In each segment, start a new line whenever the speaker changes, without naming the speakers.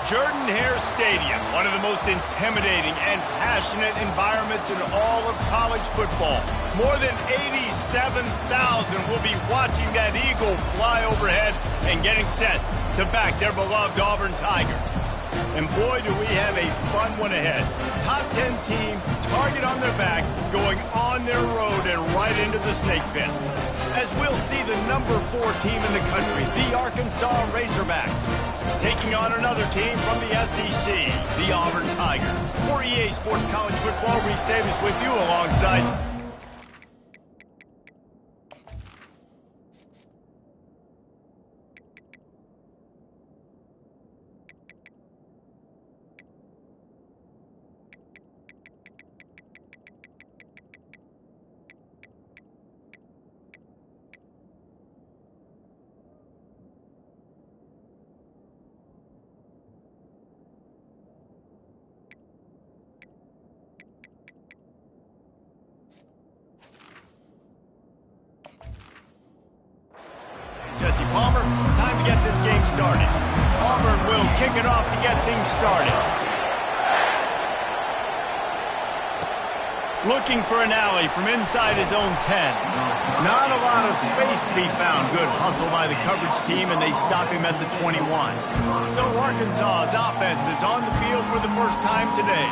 Jordan-Hare Stadium, one of the most intimidating and passionate environments in all of college football. More than 87,000 will be watching that Eagle fly overhead and getting set to back their beloved Auburn Tigers. And boy, do we have a fun one ahead. Top 10 team, target on their back, going on their road and right into the snake pit. As we'll see the number 4 team in the country, the Arkansas Razorbacks, taking on another team from the SEC, the Auburn Tigers. For EA Sports College Football, Reese Davis with you alongside Jesse Palmer. Time to get this game started. Auburn will kick it off to get things started. Looking for an alley from inside his own 10. Not a lot of space to be found. Good hustle by the coverage team, and they stop him at the 21. So Arkansas's offense is on the field for the first time today.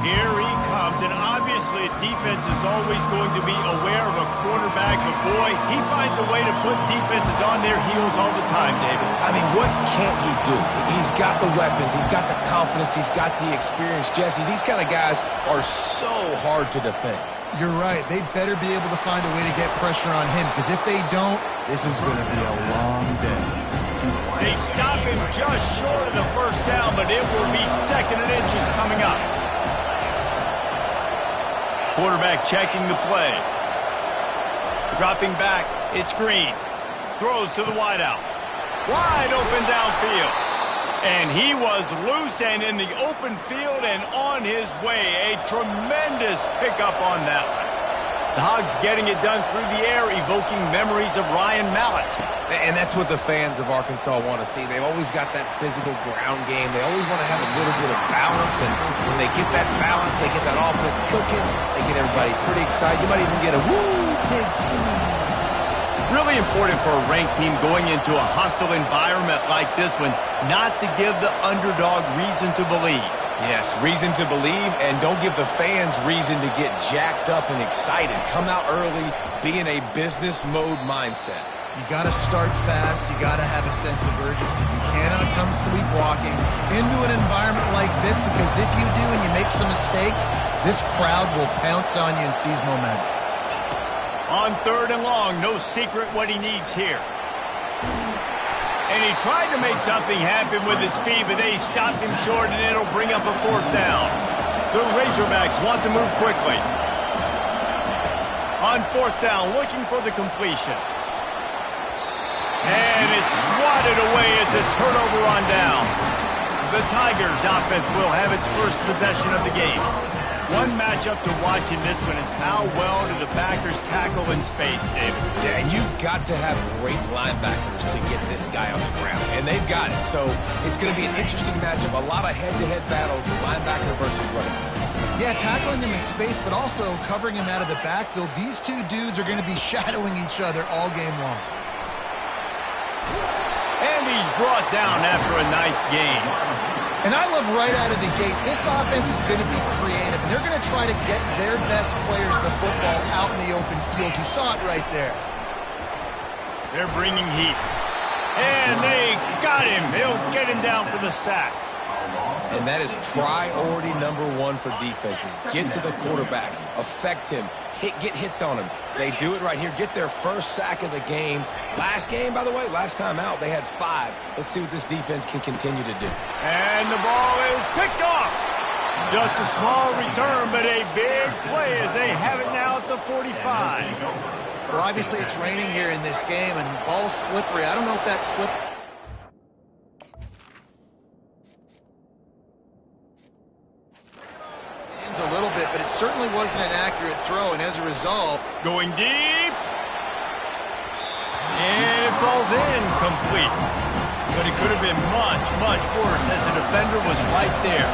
Here he comes, and obviously defense is always going to be aware of a quarterback, but boy, he finds a way to put defenses on their heels all the time, David.
I mean, what can't he do? He's got the weapons, he's got the confidence, he's got the experience. Jesse, these kind of guys are so hard to defend.
You're right. They better be able to find a way to get pressure on him, because if they don't, this is going to be a long day.
They stop him just short of the first down, but it will be 2nd and inches coming up. Quarterback checking the play. Dropping back, it's Green. Throws to the wideout. Wide open downfield. And he was loose and in the open field and on his way. A tremendous pickup on that one. The Hogs getting it done through the air, evoking memories of Ryan Mallett.
And that's what the fans of Arkansas want to see. They've always got that physical ground game. They always want to have a little bit of balance. And when they get that balance, they get that offense cooking. They get everybody pretty excited. You might even get a woo, pig scene.
Really important for a ranked team going into a hostile environment like this one, not to give the underdog reason to believe.
Yes, reason to believe, and don't give the fans reason to get jacked up and excited. Come out early, be in a business mode mindset.
You got to start fast. You got to have a sense of urgency. You cannot come sleepwalking into an environment like this, because if you do and you make some mistakes, this crowd will pounce on you and seize momentum.
On 3rd and long, no secret what he needs here. And he tried to make something happen with his feet, but they stopped him short, and it'll bring up a 4th down. The Razorbacks want to move quickly. On 4th down, looking for the completion. And it's swatted away. It's a turnover on downs. The Tigers offense will have its first possession of the game. One matchup to watch in this one is how well do the backers tackle in space, David.
Yeah, and you've got to have great linebackers to get this guy on the ground, and they've got it. So it's going to be an interesting matchup, a lot of head-to-head battles, linebacker versus running back.
Yeah, tackling him in space, but also covering him out of the backfield. These two dudes are going to be shadowing each other all game long.
And he's brought down after a nice game.
And I love right out of the gate, this offense is going to be creative, and they're going to try to get their best players the football out in the open field. You saw it right there.
They're bringing heat. And they got him. They'll get him down for the sack.
And that is priority number 1 for defenses. Get to the quarterback. Affect him. Get hits on him. They do it right here. Get their first sack of the game. Last game, by the way, last time out, they had 5. Let's see what this defense can continue to do.
And the ball is picked off. Just a small return, but a big play as they have it now at the 45.
Well, obviously it's raining here in this game, and the ball's slippery. I don't know if that slipped. A little bit, but it certainly wasn't an accurate throw, and as a result,
going deep, and it falls in complete. but it could have been much, much worse as the defender was right there.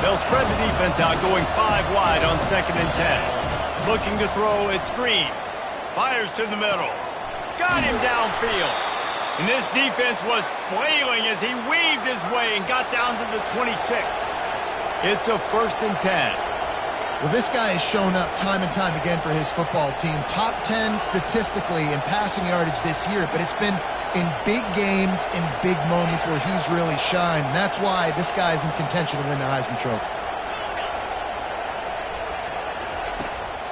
They'll spread the defense out, going 5 wide on 2nd and 10. Looking to throw, it's Green. Fires to the middle. Got him downfield. And this defense was flailing as he weaved his way and got down to the 26. It's a 1st and 10.
Well, this guy has shown up time and time again for his football team. Top 10 statistically in passing yardage this year, but it's been in big games, in big moments where he's really shined. And that's why this guy's in contention to win the Heisman Trophy.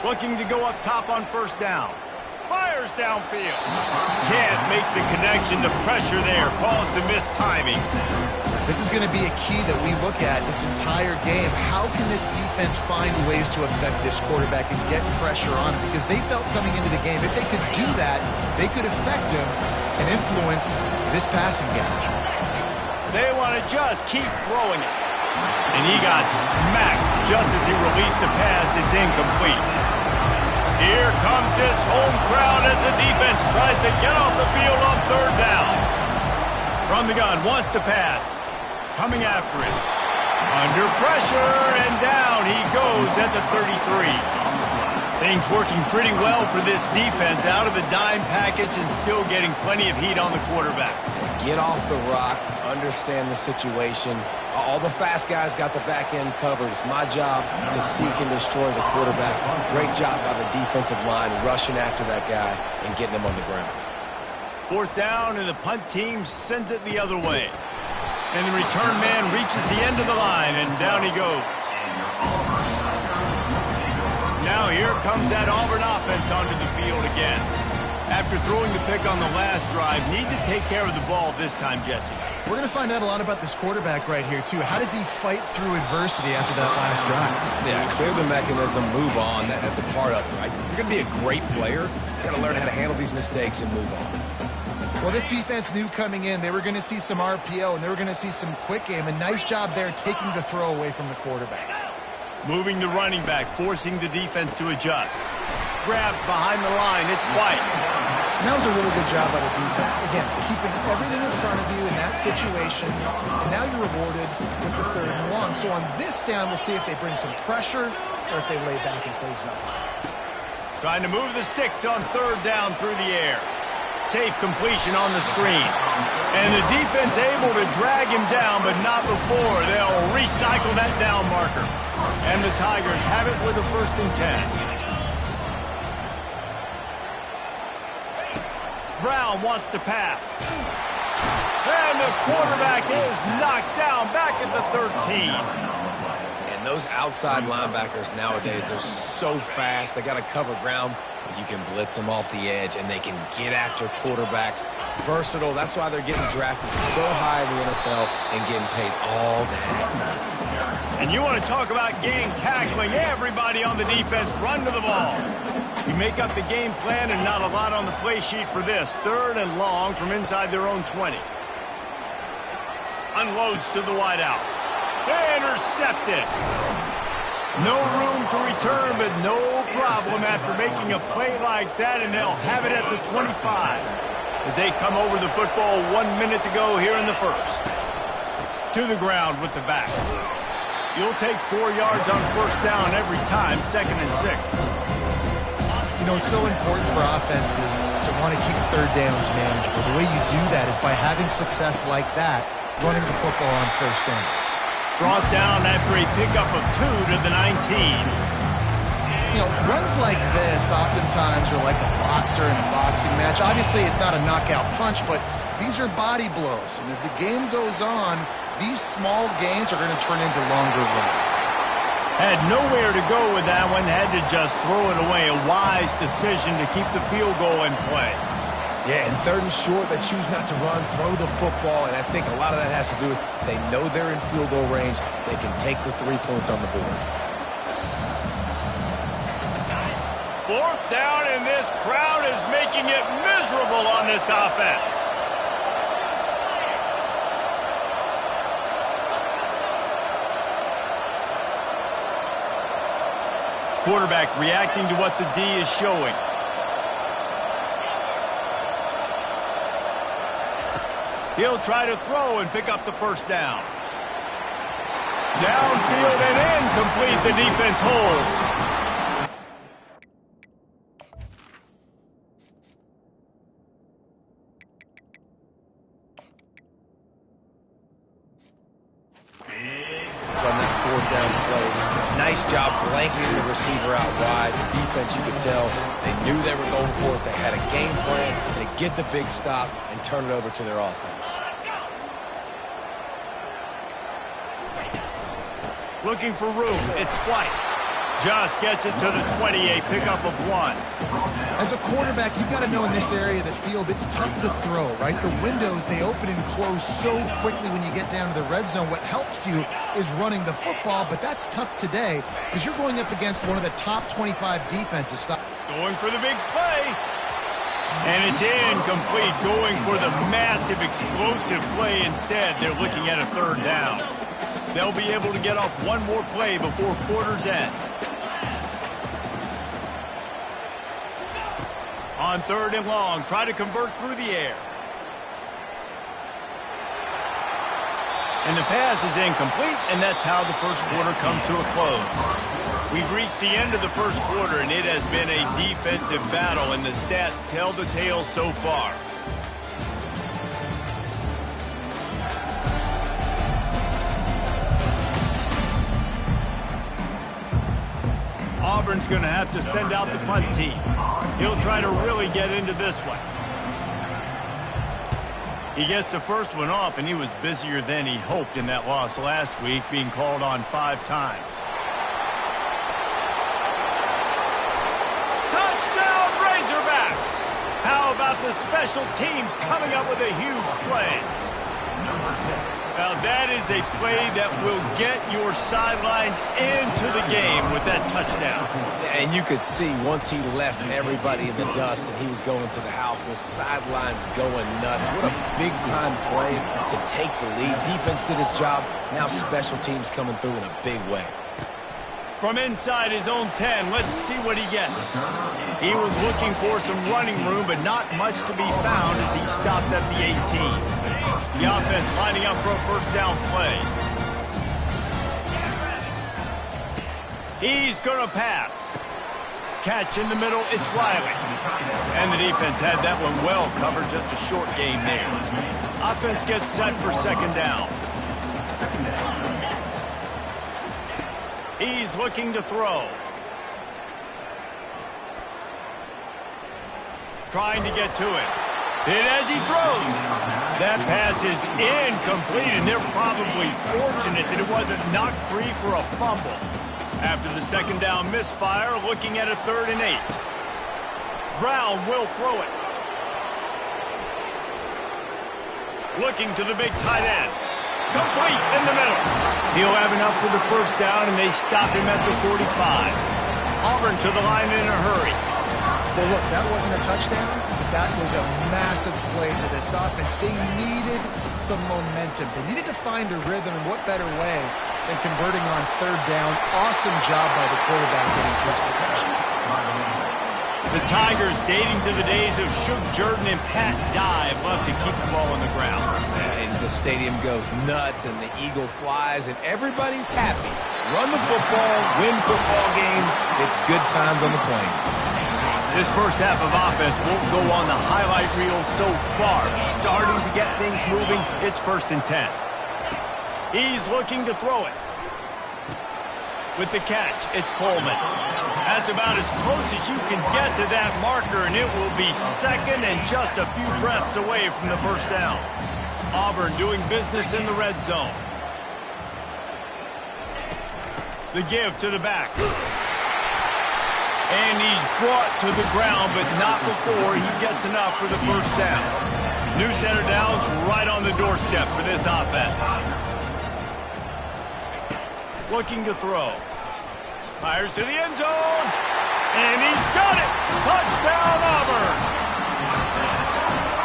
Looking to go up top on 1st down. Fires downfield. Can't make the connection. The pressure there caused the missed timing.
This is going to be a key that we look at this entire game. How can this defense find ways to affect this quarterback and get pressure on him? Because they felt coming into the game, if they could do that, they could affect him and influence this passing game.
They want to just keep throwing it. And he got smacked just as he released the pass. It's incomplete. Here comes this home crowd as the defense tries to get off the field on 3rd down. From the gun, wants to pass. Coming after it. Under pressure, and down he goes at the 33. Things working pretty well for this defense, out of a dime package and still getting plenty of heat on the quarterback.
Get off the rock, understand the situation. All the fast guys got the back end covered. It's my job to seek and destroy the quarterback. Great job by the defensive line rushing after that guy and getting him on the ground.
4th down, and the punt team sends it the other way. And the return man reaches the end of the line, and down he goes. Now here comes that Auburn offense onto the field again. After throwing the pick on the last drive, need to take care of the ball this time, Jesse.
We're going to find out a lot about this quarterback right here, too. How does he fight through adversity after that last drive?
Yeah, clear the mechanism, move on. That's a part of it, right? You're going to be a great player. You got to learn how to handle these mistakes and move on.
Well, this defense knew coming in they were going to see some RPO and they were going to see some quick game. A nice job there taking the throw away from the quarterback.
Moving the running back, forcing the defense to adjust. Grabbed behind the line, it's White.
And that was a really good job by the defense. Again, keeping everything in front of you in that situation. And now you're rewarded with the 3rd and long. So on this down, we'll see if they bring some pressure or if they lay back and play zone.
Trying to move the sticks on 3rd down through the air. Safe completion on the screen. And the defense able to drag him down, but not before. They'll recycle that down marker. And the Tigers have it with a 1st and 10. Brown wants to pass. And the quarterback is knocked down back at the 13.
And those outside linebackers nowadays, they're so fast. They got to cover ground. You can blitz them off the edge, and they can get after quarterbacks. Versatile. That's why they're getting drafted so high in the NFL and getting paid all that.
And you want to talk about game tackling. Everybody on the defense run to the ball. You make up the game plan and not a lot on the play sheet for this. 3rd and long from inside their own 20. Unloads to the wideout. Intercepted. No room to return, but no problem after making a play like that, and they'll have it at the 25 as they come over the football 1 minute to go here in the 1st. To the ground with the back. You'll take 4 yards on 1st down every time, 2nd and 6.
You know, it's so important for offenses to want to keep 3rd downs manageable. The way you do that is by having success like that, running the football on 1st down.
Brought down after a pickup of 2 to the 19.
You know, runs like this oftentimes are like a boxer in a boxing match. Obviously, it's not a knockout punch, but these are body blows. And as the game goes on, these small gains are going to turn into longer runs.
Had nowhere to go with that one. Had to just throw it away. A wise decision to keep the field goal in play.
Yeah, and 3rd and short, they choose not to run, throw the football, and I think a lot of that has to do with they know they're in field goal range. They can take the 3 points on the board.
4th down, and this crowd is making it miserable on this offense. Quarterback reacting to what the D is showing. He'll try to throw and pick up the first down. Downfield and incomplete. The defense holds.
On that fourth down play. Nice job blanketing the receiver out wide. The defense, you could tell, they knew they were going for it. They had a game plan. They get the big stop and turn it over to their offense.
Looking for room. It's White. Just gets it to the 28, pickup of 1.
As a quarterback, you've got to know in this area of the field, it's tough to throw, right? The windows, they open and close so quickly when you get down to the red zone. What helps you is running the football, but that's tough today because you're going up against one of the top 25 defenses.
Going for the big play. And it's incomplete. Going for the massive, explosive play instead. They're looking at a third down. They'll be able to get off one more play before quarter's end. On 3rd and long, try to convert through the air. And the pass is incomplete, and that's how the first quarter comes to a close. We've reached the end of the first quarter, and it has been a defensive battle, and the stats tell the tale so far. Auburn's going to have to send out the punt team. He'll try to really get into this one. He gets the first one off, and he was busier than he hoped in that loss last week, being called on 5 times. Touchdown, Razorbacks! How about the special teams coming up with a huge play? Now, that is a play that will get your sidelines into the game with that touchdown.
And you could see once he left everybody in the dust and he was going to the house, the sidelines going nuts. What a big-time play to take the lead. Defense did his job. Now special teams coming through in a big way.
From inside his own 10, let's see what he gets. He was looking for some running room, but not much to be found as he stopped at the 18. The offense lining up for a first down play. He's going to pass. Catch in the middle, it's Riley. And the defense had that one well covered, just a short game there. Offense gets set for second down. He's looking to throw. Trying to get to it. And as he throws, that pass is incomplete, and they're probably fortunate that it wasn't knocked free for a fumble. After the second down misfire, looking at a 3rd and 8. Brown will throw it. Looking to the big tight end. Complete in the middle. He'll have enough for the first down, and they stop him at the 45. Auburn to the line in a hurry.
Well, look, that wasn't a touchdown, but that was a massive play for this offense. They needed some momentum. They needed to find a rhythm, and what better way than converting on 3rd down. Awesome job by the quarterback getting first protection.
The Tigers, dating to the days of Shug Jordan and Pat Dye, love to keep the ball on the ground.
And the stadium goes nuts, and the eagle flies, and everybody's happy. Run the football, win football games. It's good times on the Plains.
This first half of offense won't go on the highlight reel so far. Starting to get things moving, it's 1st and 10. He's looking to throw it. With the catch, it's Coleman. That's about as close as you can get to that marker, and it will be second and just a few breaths away from the first down. Auburn doing business in the red zone. The give to the back. And he's brought to the ground, but not before he gets enough for the first down. New center down's right on the doorstep for this offense. Looking to throw. Fires to the end zone. And he's got it. Touchdown, Auburn.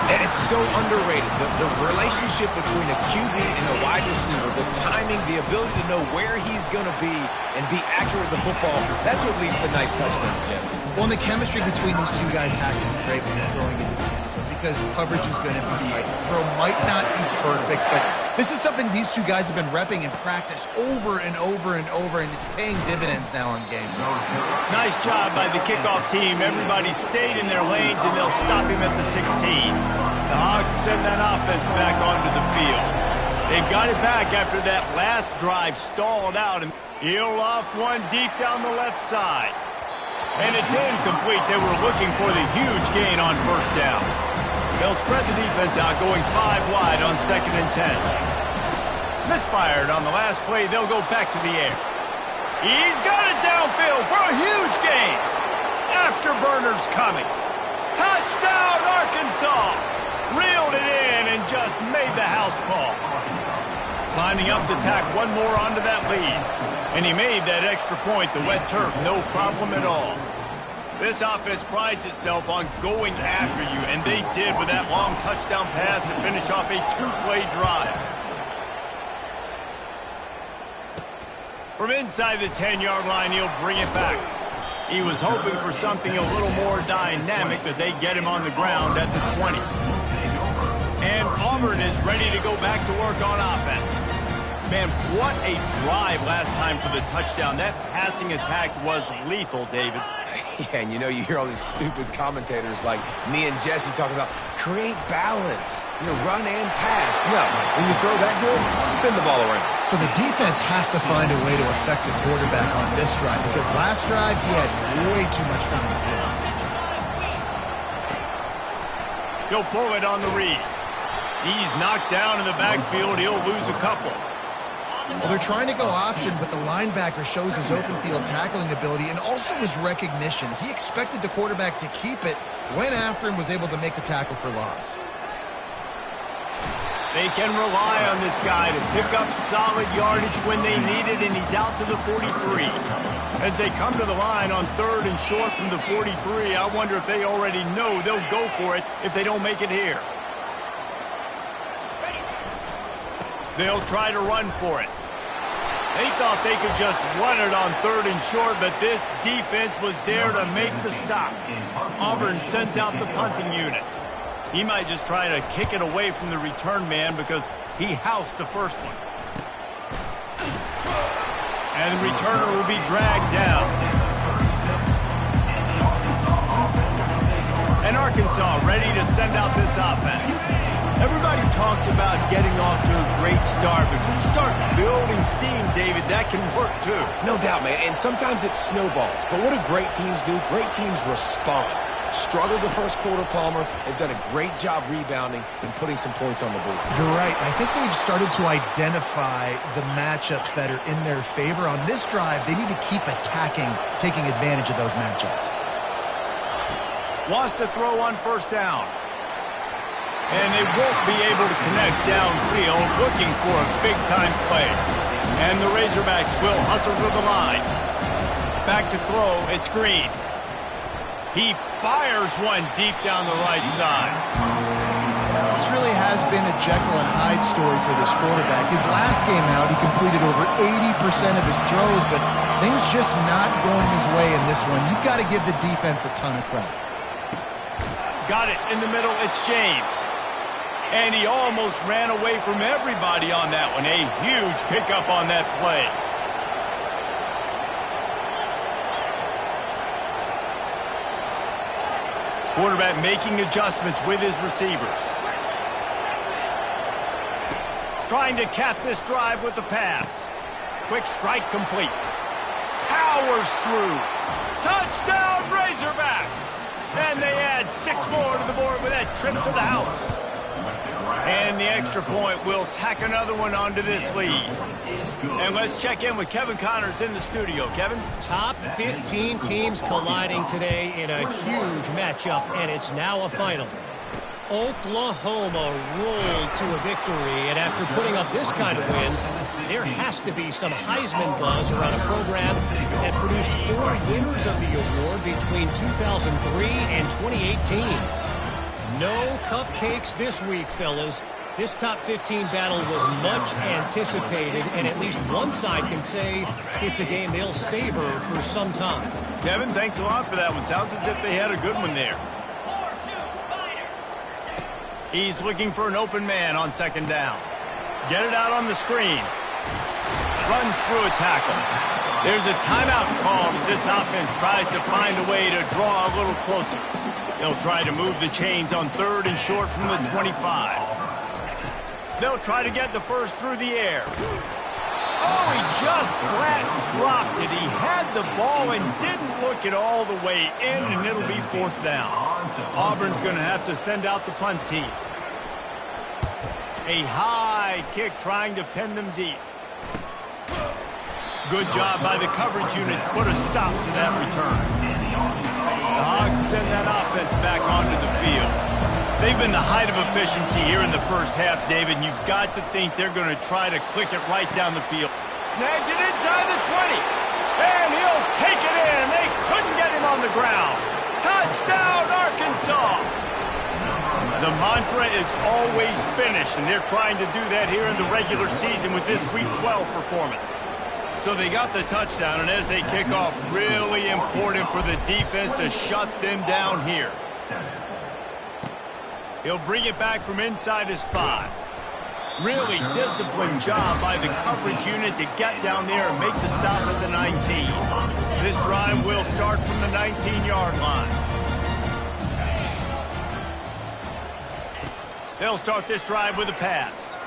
And it's so underrated. The relationship between a QB and a wide receiver, the timing, the ability to know where he's going to be and be accurate with the football, that's what leads to nice touchdowns, Jesse.
Well, and the chemistry between these two guys has to be great when they're throwing into the end zone. because coverage is going to be tight. The throw might not be perfect, but this is something these two guys have been repping in practice over and over and over, and it's paying dividends now on game.
Nice job by the kickoff team. Everybody stayed in their lanes, and they'll stop him at the 16. The Hogs send that offense back onto the field. They've got it back after that last drive stalled out, and he'll off one deep down the left side. And it's incomplete. They were looking for the huge gain on first down. They'll spread the defense out, going 5 wide on 2nd and 10. Misfired on the last play. They'll go back to the air. He's got it downfield for a huge gain. Afterburners coming. Touchdown, Arkansas. Reeled it in and just made the house call. Lining up to tack one more onto that lead. And he made that extra point, the wet turf, no problem at all. This offense prides itself on going after you, and they did with that long touchdown pass to finish off a 2-play drive. From inside the 10-yard line, he'll bring it back. He was hoping for something a little more dynamic, but they get him on the ground at the 20. And Auburn is ready to go back to work on offense. Man, what a drive last time for the touchdown. That passing attack was lethal, David.
Yeah, and you know, you hear all these stupid commentators like me and Jesse talking about create balance, run and pass. No, when you throw that good, spin the ball around.
So the defense has to find a way to affect the quarterback on this drive, because last drive he had way too much time to throw.
He'll pull it on the read. He's knocked down in the backfield. He'll lose a couple.
Well, they're trying to go option, but the linebacker shows his open field tackling ability and also his recognition. He expected the quarterback to keep it, went after and was able to make the tackle for loss.
They can rely on this guy to pick up solid yardage when they need it, and he's out to the 43. As they come to the line on 3rd and short from the 43, I wonder if they already know they'll go for it if they don't make it here. They'll try to run for it. They thought they could just run it on 3rd and short, but this defense was there to make the stop. Auburn sends out the punting unit. He might just try to kick it away from the return man because he housed the first one. And the returner will be dragged down. And Arkansas ready to send out this offense. Everybody talks about getting off to a great start, but if you start building steam, David, that can work too.
No doubt, man, and sometimes it snowballs. But what do great teams do? Great teams respond. Struggled the first quarter, Palmer. They've done a great job rebounding and putting some points on the board.
You're right. I think they've started to identify the matchups that are in their favor. On this drive, they need to keep attacking, taking advantage of those matchups.
Wants to throw on first down. And they won't be able to connect downfield, looking for a big-time play. And the Razorbacks will hustle to the line. Back to throw, it's Green. He fires one deep down the right side.
This really has been a Jekyll and Hyde story for this quarterback. His last game out, he completed over 80% of his throws, but things just not going his way in this one. You've got to give the defense a ton of credit.
Got it in the middle, it's James. And he almost ran away from everybody on that one. A huge pickup on that play. Quarterback making adjustments with his receivers. Trying to cap this drive with a pass. Quick strike complete. Powers through. Touchdown, Razorbacks! And they add 6 more to the board with that trip to the house. And the extra point will tack another one onto this lead. And let's check in with Kevin Connors in the studio. Kevin?
Top 15 teams colliding today in a huge matchup, and it's now a final. Oklahoma rolled to a victory, and after putting up this kind of win, there has to be some Heisman buzz around a program that produced 4 winners of the award between 2003 and 2018. No cupcakes this week, fellas. This top 15 battle was much anticipated, and at least one side can say it's a game they'll savor for some time.
Kevin, thanks a lot for that one. Sounds as if they had a good one there. He's looking for an open man on second down. Get it out on the screen. Runs through a tackle. There's a timeout called as this offense tries to find a way to draw a little closer. They'll try to move the chains on 3rd and short from the 25. They'll try to get the first through the air. Oh, he just flat dropped it. He had the ball and didn't look it all the way in, and it'll be 4th down. Auburn's going to have to send out the punt team. A high kick trying to pin them deep. Good job by the coverage unit to put a stop to that return. The Hogs send that offense back onto the field. They've been the height of efficiency here in the first half, David, and you've got to think they're going to try to click it right down the field. Snags it inside the 20, and he'll take it in. They couldn't get him on the ground. Touchdown, Arkansas! The mantra is always finish, and they're trying to do that here in the regular season with this Week 12 performance. So they got the touchdown, and as they kick off, really important for the defense to shut them down here. He'll bring it back from inside his 5. Really disciplined job by the coverage unit to get down there and make the stop at the 19. This drive will start from the 19-yard line. They'll start this drive with a pass.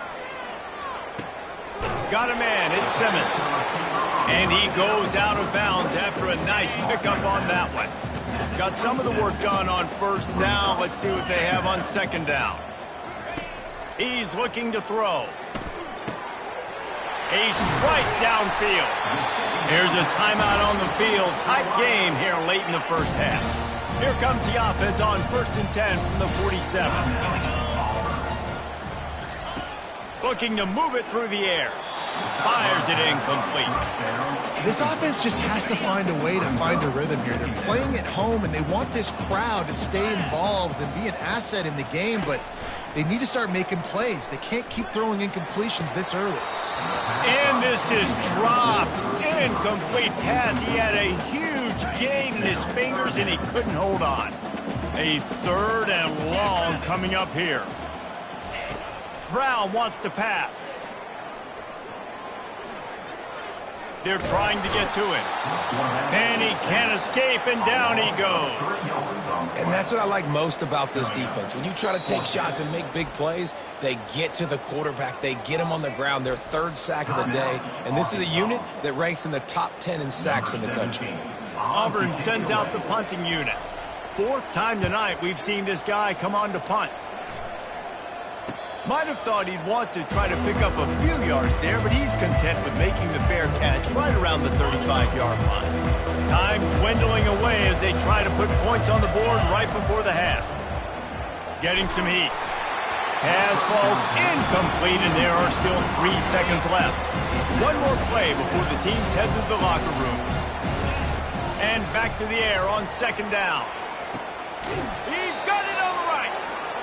Got a man, it's Simmons. And he goes out of bounds after a nice pickup on that one. Got some of the work done on 1st down. Let's see what they have on 2nd down. He's looking to throw. A strike downfield. Here's a timeout on the field. Tight game here late in the first half. Here comes the offense on 1st and 10 from the 47. Looking to move it through the air. Fires it incomplete.
This offense just has to find a way to find a rhythm here. They're playing at home, and they want this crowd to stay involved and be an asset in the game, but they need to start making plays. They can't keep throwing incompletions this early.
And this is dropped. Incomplete pass. He had a huge gain in his fingers, and he couldn't hold on. A 3rd and long coming up here. Brown wants to pass. They're trying to get to it. And he can't escape, and down he goes.
And that's what I like most about this defense. When you try to take shots and make big plays, they get to the quarterback. They get him on the ground. Their 3rd sack of the day. And this is a unit that ranks in the top 10 in sacks in the country.
Auburn sends out the punting unit. 4th time tonight we've seen this guy come on to punt. Might have thought he'd want to try to pick up a few yards there, but he's content with making the fair catch right around the 35-yard line. Time dwindling away as they try to put points on the board right before the half. Getting some heat. Pass falls incomplete, and there are still 3 seconds left. One more play before the teams head to the locker rooms. And back to the air on 2nd down. He's got it on the right.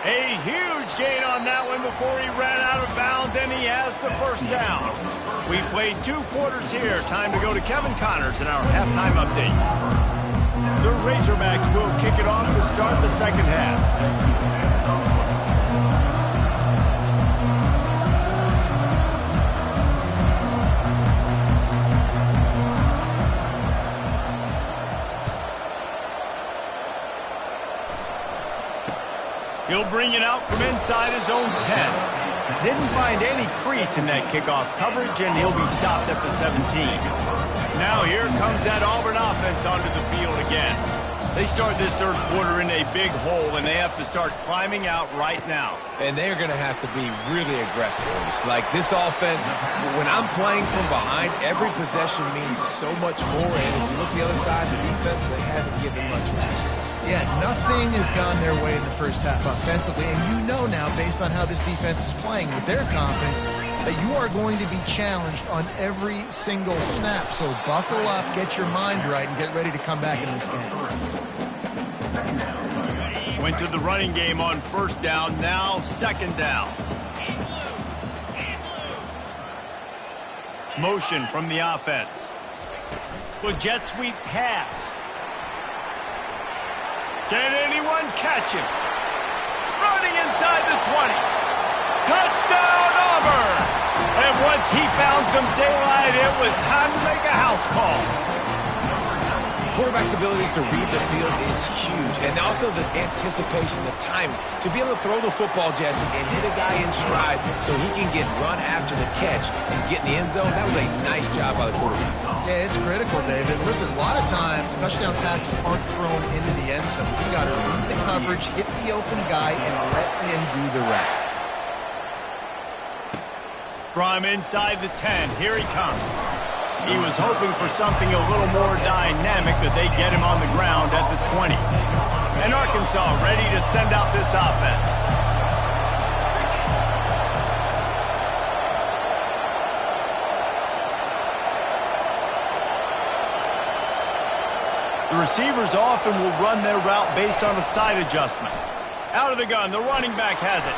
A huge gain on that one before he ran out of bounds, and he has the 1st down. We've played 2 quarters here. Time to go to Kevin Connors in our halftime update. The Razorbacks will kick it off to start the 2nd half. He'll bring it out from inside his own 10. Didn't find any crease in that kickoff coverage, and he'll be stopped at the 17. Now here comes that Auburn offense onto the field again. They start this 3rd quarter in a big hole, and they have to start climbing out right now.
And they're going to have to be really aggressive. Like this offense, when I'm playing from behind, every possession means so much more. And if you look the other side, the defense, they haven't given much resistance.
Yeah, nothing has gone their way in the first half offensively, and you know now, based on how this defense is playing with their confidence, that you are going to be challenged on every single snap. So buckle up, get your mind right, and get ready to come back in this game.
Went to the running game on 1st down, now 2nd down. Motion from the offense. With jet sweep pass. Can anyone catch him? Running running inside the 20. Touchdown, Auburn! And once he found some daylight, it was time to make a house call.
Quarterback's abilities to read the field is huge, and also the anticipation, the timing. To be able to throw the football, Jesse, and hit a guy in stride so he can get run after the catch and get in the end zone, that was a nice job by the quarterback.
Yeah, it's critical, David. Listen, a lot of times, touchdown passes aren't thrown into the end zone. You got to read the coverage, hit the open guy, and let him do the rest.
From inside the 10, here he comes. He was hoping for something a little more dynamic, but they get him on the ground at the 20. And Arkansas ready to send out this offense. The receivers often will run their route based on a side adjustment. Out of the gun, the running back has it.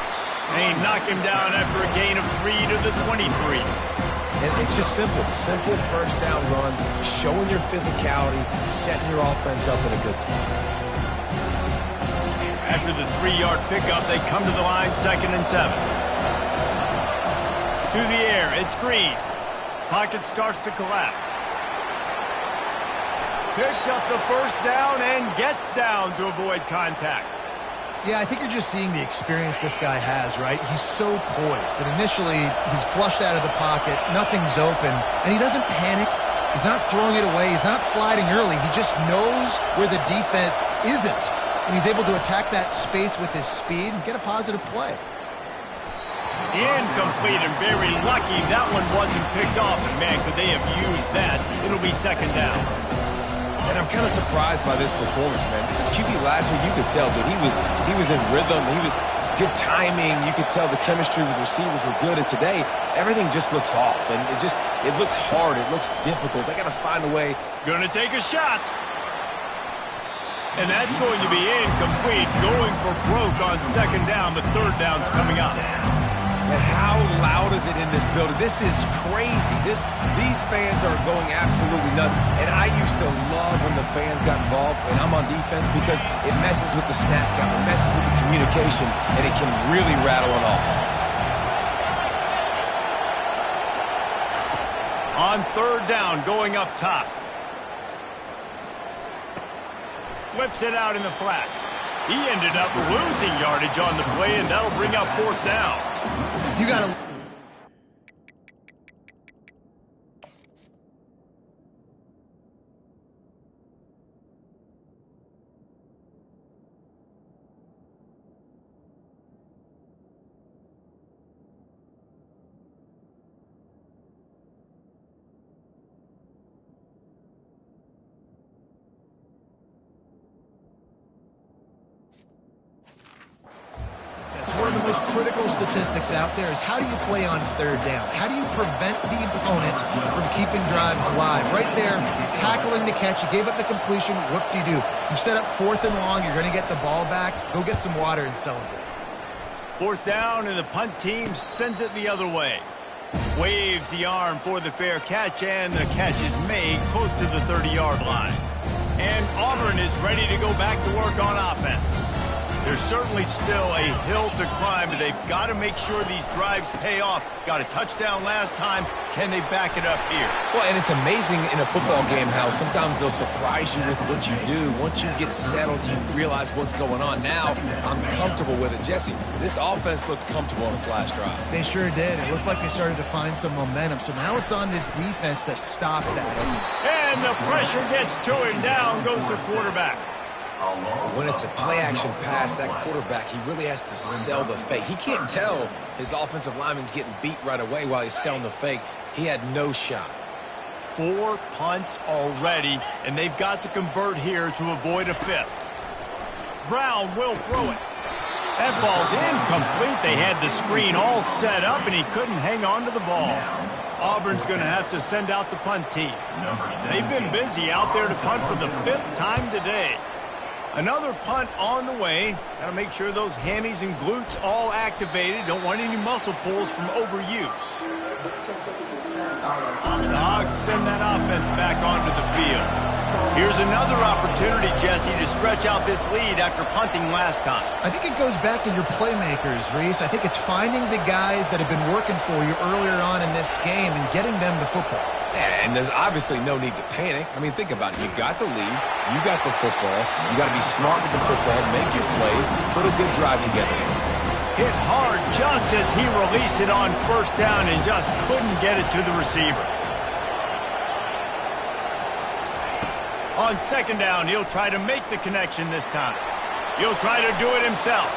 And he knocked him down after a gain of 3 to the 23.
And it's just simple first down run, showing your physicality, setting your offense up in a good spot.
After the 3-yard pickup, they come to the line, 2nd and 7. To the air, it's Green. Pocket starts to collapse. Picks up the first down and gets down to avoid contact.
Yeah, I think you're just seeing the experience this guy has, right? He's so poised that initially he's flushed out of the pocket, nothing's open, and he doesn't panic. He's not throwing it away. He's not sliding early. He just knows where the defense isn't, and he's able to attack that space with his speed and get a positive play.
Incomplete, and very lucky that one wasn't picked off, and man, could they have used that. It'll be 2nd down.
And I'm kind of surprised by this performance, man. QB last week, you could tell that he was in rhythm. He was good timing. You could tell the chemistry with receivers were good. And today, everything just looks off. And it looks hard. It looks difficult. They got to find a way.
Gonna take a shot. And that's going to be incomplete. Going for broke on 2nd down. The 3rd down's coming up.
And how loud is it in this building? This is crazy. These fans are going absolutely nuts. And I used to love when the fans got involved, and I'm on defense, because it messes with the snap count, it messes with the communication, and it can really rattle an offense.
On 3rd down, going up top. Flips it out in the flat. He ended up losing yardage on the play, and that'll bring up 4th down.
You got to... One of the most critical statistics out there is how do you play on 3rd down? How do you prevent the opponent from keeping drives alive? Right there, tackling the catch. You gave up the completion. Whoop-de-doo. You set up 4th and long. You're going to get the ball back. Go get some water and celebrate.
4th down, and the punt team sends it the other way. Waves the arm for the fair catch, and the catch is made close to the 30-yard line. And Auburn is ready to go back to work on offense. There's certainly still a hill to climb, but they've got to make sure these drives pay off. Got a touchdown last time. Can they back it up here?
Well, and it's amazing in a football game how sometimes they'll surprise you with what you do. Once you get settled, you realize what's going on. Now, I'm comfortable with it. Jesse, this offense looked comfortable on its last drive.
They sure did. It looked like they started to find some momentum. So now it's on this defense to stop that.
And the pressure gets to him. Down goes the quarterback.
When it's a play-action pass, that quarterback, he really has to sell the fake. He can't tell his offensive lineman's getting beat right away while he's selling the fake. He had no shot.
4 punts already, and they've got to convert here to avoid a 5th. Brown will throw it. That ball's incomplete. They had the screen all set up, and he couldn't hang on to the ball. Auburn's going to have to send out the punt team. They've been busy out there to punt for the 5th time today. Another punt on the way. Got to make sure those hammies and glutes all activated. Don't want any muscle pulls from overuse. The Hogs send that offense back onto the field. Here's another opportunity, Jesse, to stretch out this lead after punting last time.
I think it goes back to your playmakers, Reese. I think it's finding the guys that have been working for you earlier on in this game and getting them the football.
Yeah, and there's obviously no need to panic. I mean, think about it. You got the lead. You got the football. You got to be smart with the football, make your plays, put a good drive together.
Hit hard just as he released it on first down and just couldn't get it to the receiver. On second down, he'll try to make the connection this time. He'll try to do it himself.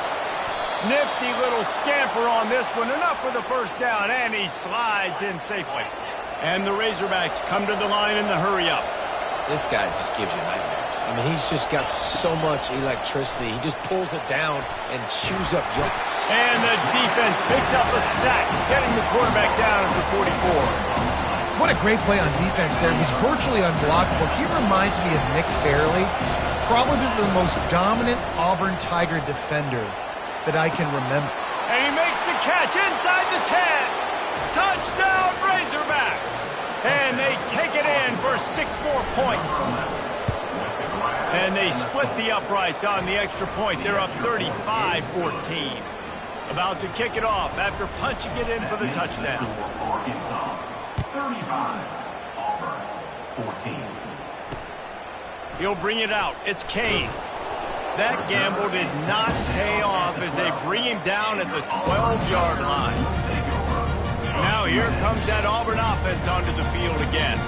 Nifty little scamper on this one. Enough for the first down, and he slides in safely. And the Razorbacks come to the line in the hurry-up.
This guy just gives you nightmares. I mean, he's just got so much electricity. He just pulls it down and chews up your...
And the defense picks up a sack, getting the quarterback down at the 44.
What a great play on defense there. He's virtually unblockable. He reminds me of Nick Fairley, probably the most dominant Auburn Tiger defender that I can remember.
And he makes the catch inside the 10. Touchdown, Razorbacks. And they take it in for 6 more points. And they split the uprights on the extra point. They're up 35-14. About to kick it off after punching it in for the touchdown.
35, Auburn, 14.
He'll bring it out. It's Kane. That gamble did not pay off as they bring him down at the 12-yard line. Now here comes that Auburn offense onto the field again.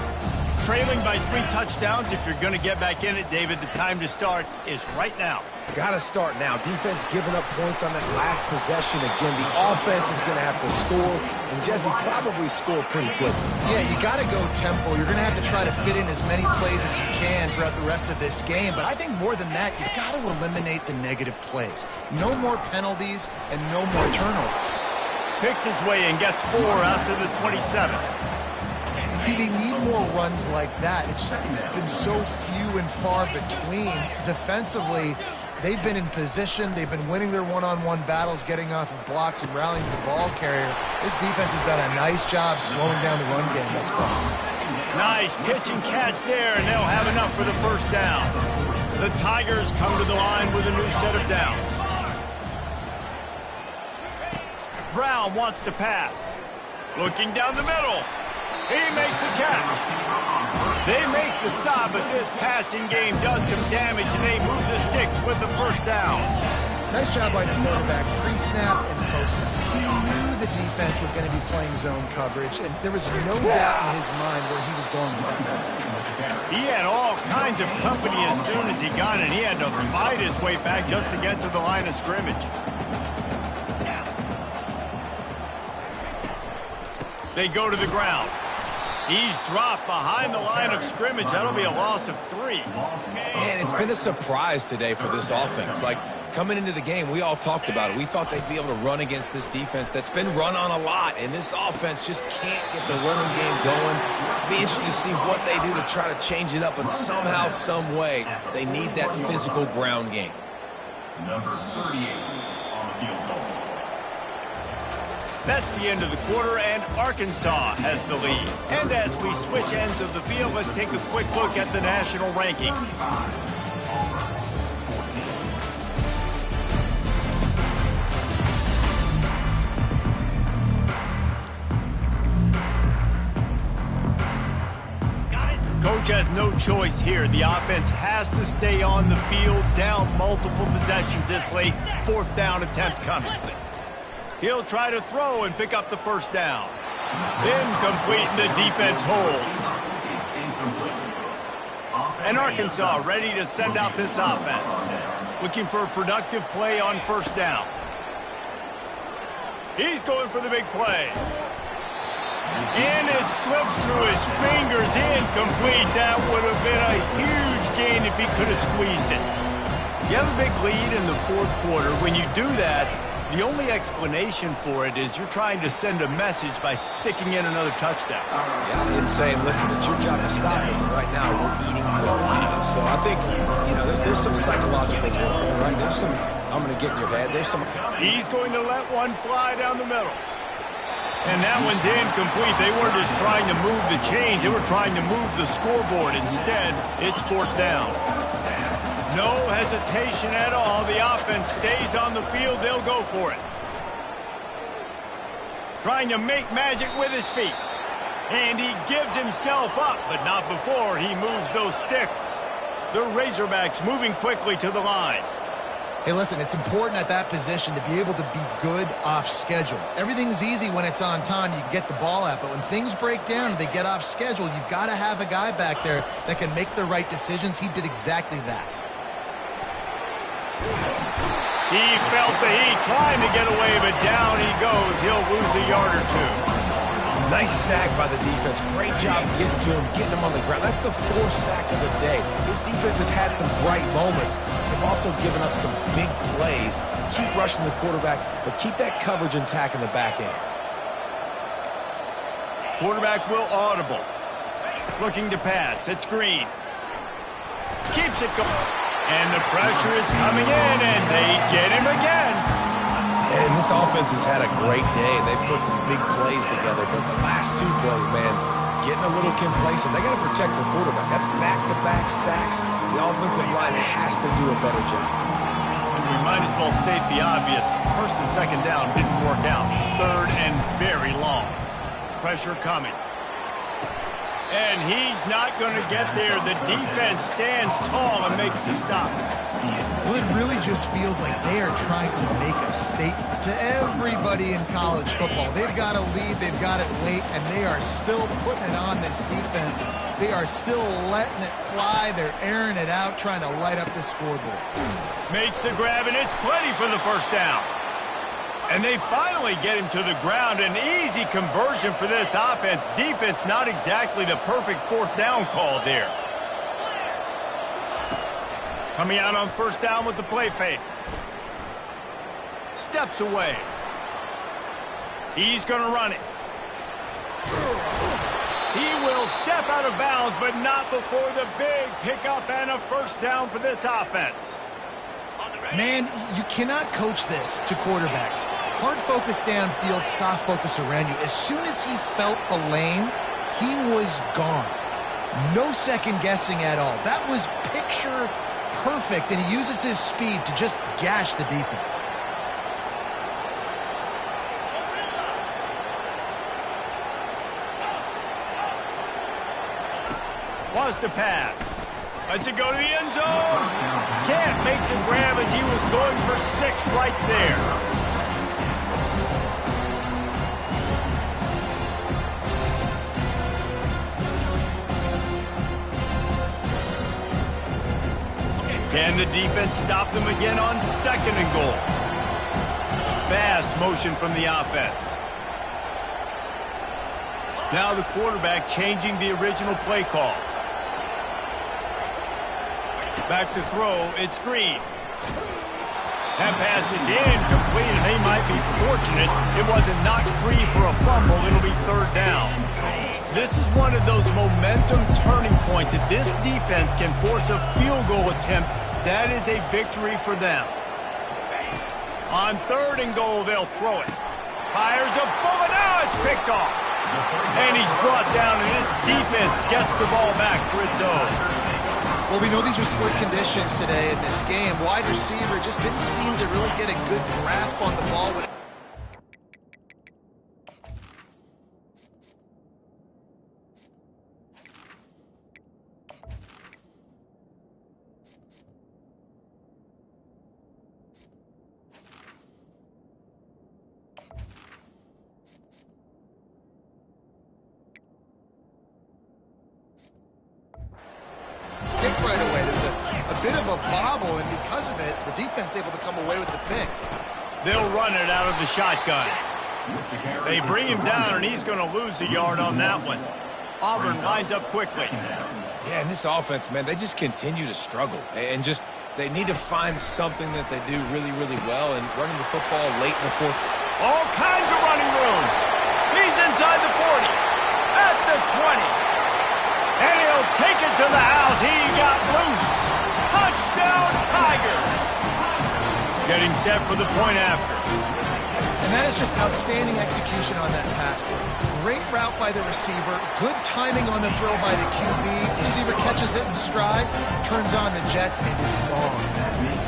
Trailing by 3 touchdowns. If you're going to get back in it, David, the time to start is right now.
Got to start now. Defense giving up points on that last possession. Again, the offense is going to have to score, and Jesse probably score pretty quickly.
Yeah, you got to go tempo. You're going to have to try to fit in as many plays as you can throughout the rest of this game. But I think more than that, you've got to eliminate the negative plays. No more penalties and no more turnovers.
Picks his way and gets 4 out to the 27.
See, they need more runs like that. It's been so few and far between. Defensively, they've been in position. They've been winning their one-on-one battles, getting off of blocks and rallying the ball carrier. This defense has done a nice job slowing down the run game thus far.
Nice pitch and catch there, and they'll have enough for the first down. The Tigers come to the line with a new set of downs. Brown wants to pass. Looking down the middle. He makes a catch. They make the stop, but this passing game does some damage, and they move the sticks with the first down.
Nice job by the quarterback, pre-snap and post-snap. He knew the defense was going to be playing zone coverage, and there was no doubt in his mind where he was going with that.
He had all kinds of company as soon as he got it. He had to fight his way back just to get to the line of scrimmage. They go to the ground. He's dropped behind the line of scrimmage. That'll be a loss of 3.
Man, it's been a surprise today for this offense. Like, coming into the game, we all talked about it. We thought they'd be able to run against this defense that's been run on a lot, and this offense just can't get the running game going. Be interesting to see what they do to try to change it up, but somehow, some way, they need that physical ground game.
Number 38 on the field goal.
That's the end of the quarter, and Arkansas has the lead. And as we switch ends of the field, let's take a quick look at the national rankings. Coach has no choice here. The offense has to stay on the field, down multiple possessions this late. 4th down attempt coming. He'll try to throw and pick up the first down. Incomplete, and the defense holds. And Arkansas ready to send out this offense. Looking for a productive play on first down. He's going for the big play. And it slips through his fingers. Incomplete. That would have been a huge gain if he could have squeezed it. You have a big lead in the 4th quarter. When you do that, the only explanation for it is you're trying to send a message by sticking in another touchdown.
Yeah, and saying, listen, it's your job to stop us, and right now we're eating alive. So I think, you know, there's some psychological warfare, right? There's some, I'm going to get in your head. There's some.
He's going to let one fly down the middle. And that one's incomplete. They weren't just trying to move the chains. They were trying to move the scoreboard. Instead, it's fourth down. No hesitation at all. The offense stays on the field. They'll go for it. Trying to make magic with his feet. And he gives himself up, but not before he moves those sticks. The Razorbacks moving quickly to the line.
Hey, listen, it's important at that position to be able to be good off schedule. Everything's easy when it's on time. You can get the ball out, but when things break down and they get off schedule, you've got to have a guy back there that can make the right decisions. He did exactly that.
He felt the heat, trying to get away, but down he goes. He'll lose a yard or two.
Nice sack by the defense. Great job getting to him, getting him on the ground. That's the fourth sack of the day. His defense have had some bright moments. They've also given up some big plays. Keep rushing the quarterback, but keep that coverage intact in the back end.
Quarterback will audible. Looking to pass. It's Green. Keeps it going. And the pressure is coming in, and they get him again.
And this offense has had a great day. They've put some big plays together, but the last two plays, man, getting a little complacent. They got to protect their quarterback. That's back-to-back sacks. The offensive line has to do a better job.
We might as well state the obvious. First and second down didn't work out. Third and very long. Pressure coming. And he's not going to get there. The defense stands tall and makes the stop.
Well, it really just feels like they are trying to make a statement to everybody in college football. They've got a lead, they've got it late, and they are still putting it on this defense. They are still letting it fly. They're airing it out, trying to light up the scoreboard.
Makes the grab, and it's plenty for the first down. And they finally get him to the ground. An easy conversion for this offense. Defense not exactly the perfect fourth down call there. Coming out on first down with the play fake. Steps away. He's going to run it. He will step out of bounds, but not before the big pickup and a first down for this offense.
Man, you cannot coach this to quarterbacks. Hard focus downfield, soft focus around you. As soon as he felt the lane, he was gone. No second guessing at all. That was picture perfect, and he uses his speed to just gash the defense.
Wants to pass. Lets it go to the end zone. Can't make the grab as he was going for 6 right there. Can the defense stop them again on second and goal? Fast motion from the offense. Now the quarterback changing the original play call. Back to throw, it's Green. That pass is incomplete, and they might be fortunate it wasn't knocked free for a fumble. It'll be third down. This is one of those momentum turning points. If this defense can force a field goal attempt, that is a victory for them. On third and goal, they'll throw it. Fires a bullet. Now it's picked off. And he's brought down, and this defense gets the ball back for its own.
Well, we know these are slick conditions today in this game. Wide receiver just didn't seem to really get a good grasp on the ball. Right away. There's a bit of a bobble, and because of it, the defense able to come away with the pick.
They'll run it out of the shotgun. They bring him down, and he's going to lose a yard on that one. Auburn lines up quickly.
Yeah, and this offense, man, they just continue to struggle. And just, they need to find something that they do really, really well, and running the football late in the fourth.
All kinds of running room. He's inside the 40, at the 20. And he'll take it to the house. He got loose. Touchdown, Tigers. Getting set for the point after.
And that is just outstanding execution on that pass play. Great route by the receiver, good timing on the throw by the QB. Receiver catches it in stride, turns on the jets, and is gone.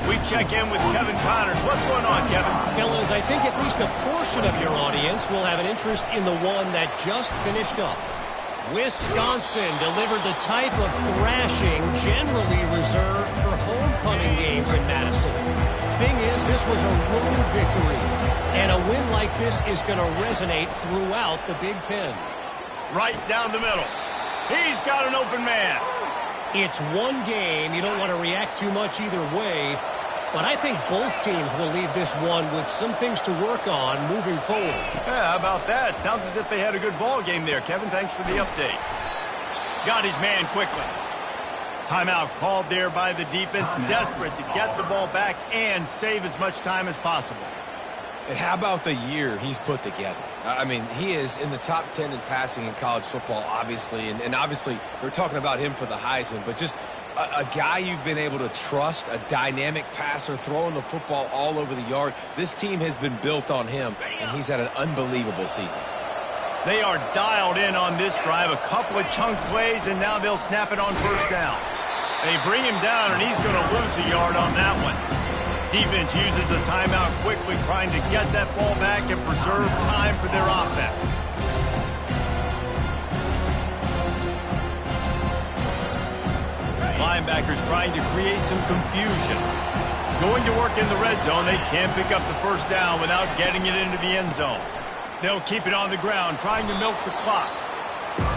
We check in with Kevin Connors. What's going on, Kevin?
Fellas, I think at least a portion of your audience will have an interest in the one that just finished up. Wisconsin delivered the type of thrashing generally reserved for homecoming games in Madison. Thing is, this was a road victory, and a win like this is going to resonate throughout the Big Ten.
Right down the middle. He's got an open man.
It's one game. You don't want to react too much either way, but I think both teams will leave this one with some things to work on moving forward.
Yeah, how about that? Sounds as if they had a good ball game there. Kevin, thanks for the update. Got his man quickly. Timeout called there by the defense, desperate to get the ball back and save as much time as possible.
And how about the year he's put together? I mean, he is in the top 10 in passing in college football, obviously. And obviously, we're talking about him for the Heisman, but just a guy you've been able to trust, a dynamic passer, throwing the football all over the yard. This team has been built on him, and he's had an unbelievable season.
They are dialed in on this drive, a couple of chunk plays, and now they'll snap it on first down. They bring him down, and he's going to lose a yard on that one. Defense uses a timeout quickly, trying to get that ball back and preserve time for their offense. Linebackers trying to create some confusion. Going to work in the red zone, they can't pick up the first down without getting it into the end zone. They'll keep it on the ground, trying to milk the clock.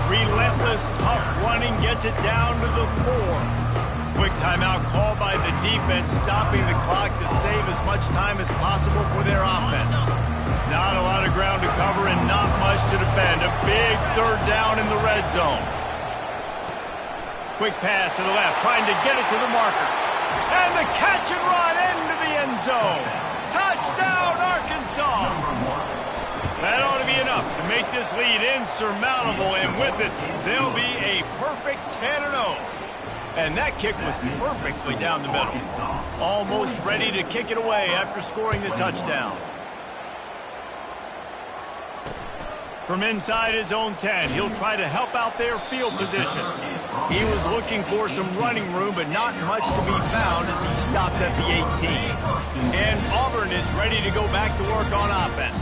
Relentless, tough running gets it down to the 4. Quick timeout called by the defense, stopping the clock to save as much time as possible for their offense. Not a lot of ground to cover and not much to defend. A big third down in the red zone. Quick pass to the left, trying to get it to the marker. And the catch and run into the end zone. Touchdown, Arkansas! That ought to be enough to make this lead insurmountable, and with it, they'll be a perfect 10-0. And that kick was perfectly down the middle. Almost ready to kick it away after scoring the touchdown. From inside his own 10, he'll try to help out their field position. He was looking for some running room, but not much to be found as he stopped at the 18. And Auburn is ready to go back to work on offense.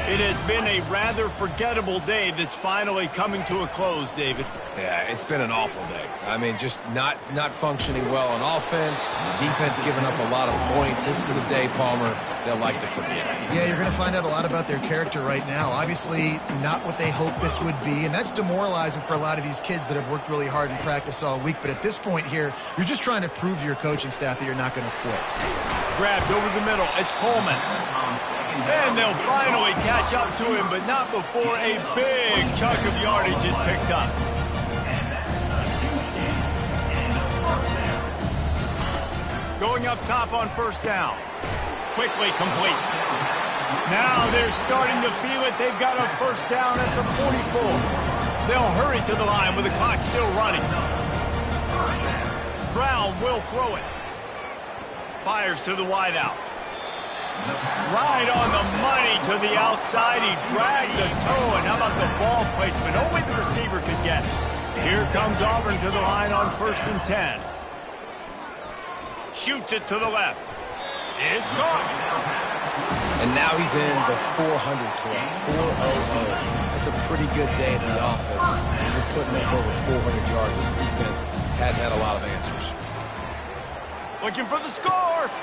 It has been a rather forgettable day that's finally coming to a close, David.
Yeah, it's been an awful day. I mean, just not functioning well on offense. Defense giving up a lot of points. This is a day, Palmer, they'll like to forget.
Yeah, you're going to find out a lot about their character right now. Obviously, not what they hoped this would be, and that's demoralizing for a lot of these kids that have worked really hard in practice all week. But at this point here, you're just trying to prove to your coaching staff that you're not going to quit.
Grabbed over the middle. It's Coleman. And they'll finally catch up to him, but not before a big chunk of yardage is picked up. Going up top on first down. Quickly complete. Now they're starting to feel it. They've got a first down at the 44. They'll hurry to the line with the clock still running. Brown will throw it. Fires to the wideout. Right on the money to the outside. He dragged the toe, and how about the ball placement? Only the receiver could get it. Here comes Auburn to the line on 1st and 10. Shoots it to the left. It's caught.
And now he's in the 400 club, 400. That's a pretty good day at the office. You're putting up over 400 yards. This defense hadn't had a lot of answers.
Looking for the score.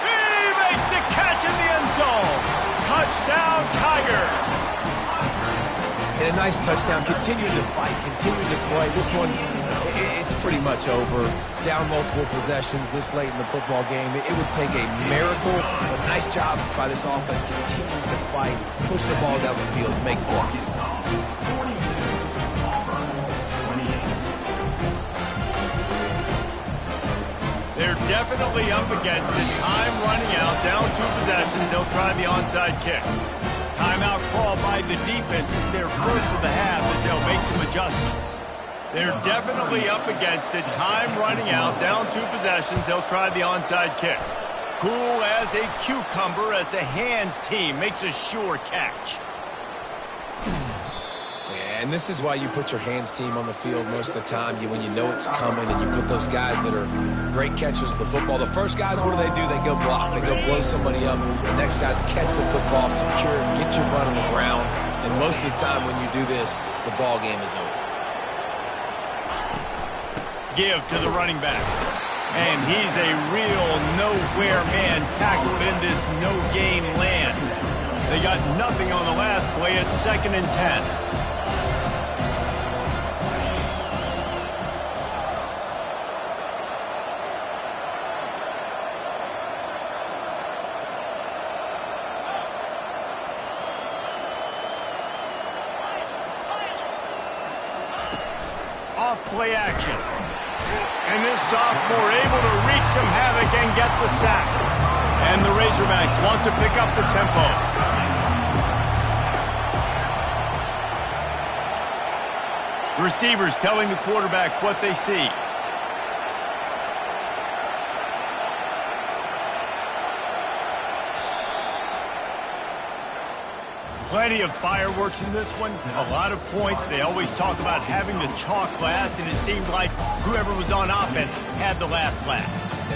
He makes a catch in the end zone. Touchdown, Tiger.
And a nice touchdown. Continuing to fight, continuing to play. This one, it's pretty much over. Down multiple possessions this late in the football game. It would take a miracle. A nice job by this offense continuing to fight, push the ball down the field, make plays.
They're definitely up against it. Time running out. Down 2 possessions. They'll try the onside kick. Timeout call by the defense. It's their first of the half as they'll make some adjustments. They're definitely up against it. Time running out. Down 2 possessions. They'll try the onside kick. Cool as a cucumber as the hands team makes a sure catch.
And this is why you put your hands team on the field most of the time. When you know it's coming and you put those guys that are great catchers of the football. The first guys, what do? They go block. They go blow somebody up. The next guys catch the football, secure it, get your butt on the ground. And most of the time when you do this, the ball game is over.
Give to the running back. And he's a real nowhere man tackled in this no-gain land. They got nothing on the last play. It's 2nd and 10. Off-play action. And this sophomore able to wreak some havoc and get the sack. And the Razorbacks want to pick up the tempo. Receivers telling the quarterback what they see. Plenty of fireworks in this one. A lot of points. They always talk about having the chalk last, and it seemed like whoever was on offense had the last laugh.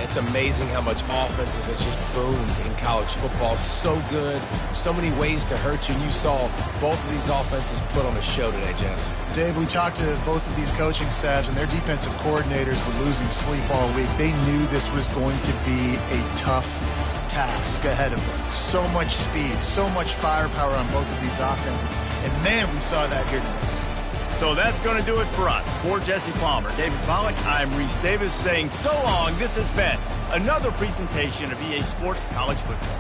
It's amazing how much offenses have just boomed in college football. So good. So many ways to hurt you. And you saw both of these offenses put on a show today, Jess.
Dave, we talked to both of these coaching staffs, and their defensive coordinators were losing sleep all week. They knew this was going to be a tough task ahead of them. So much speed, so much firepower on both of these offenses. And, man, we saw that here today.
So that's going to do it for us. For Jesse Palmer, David Pollack, I'm Reese Davis saying so long. This has been another presentation of EA Sports College Football.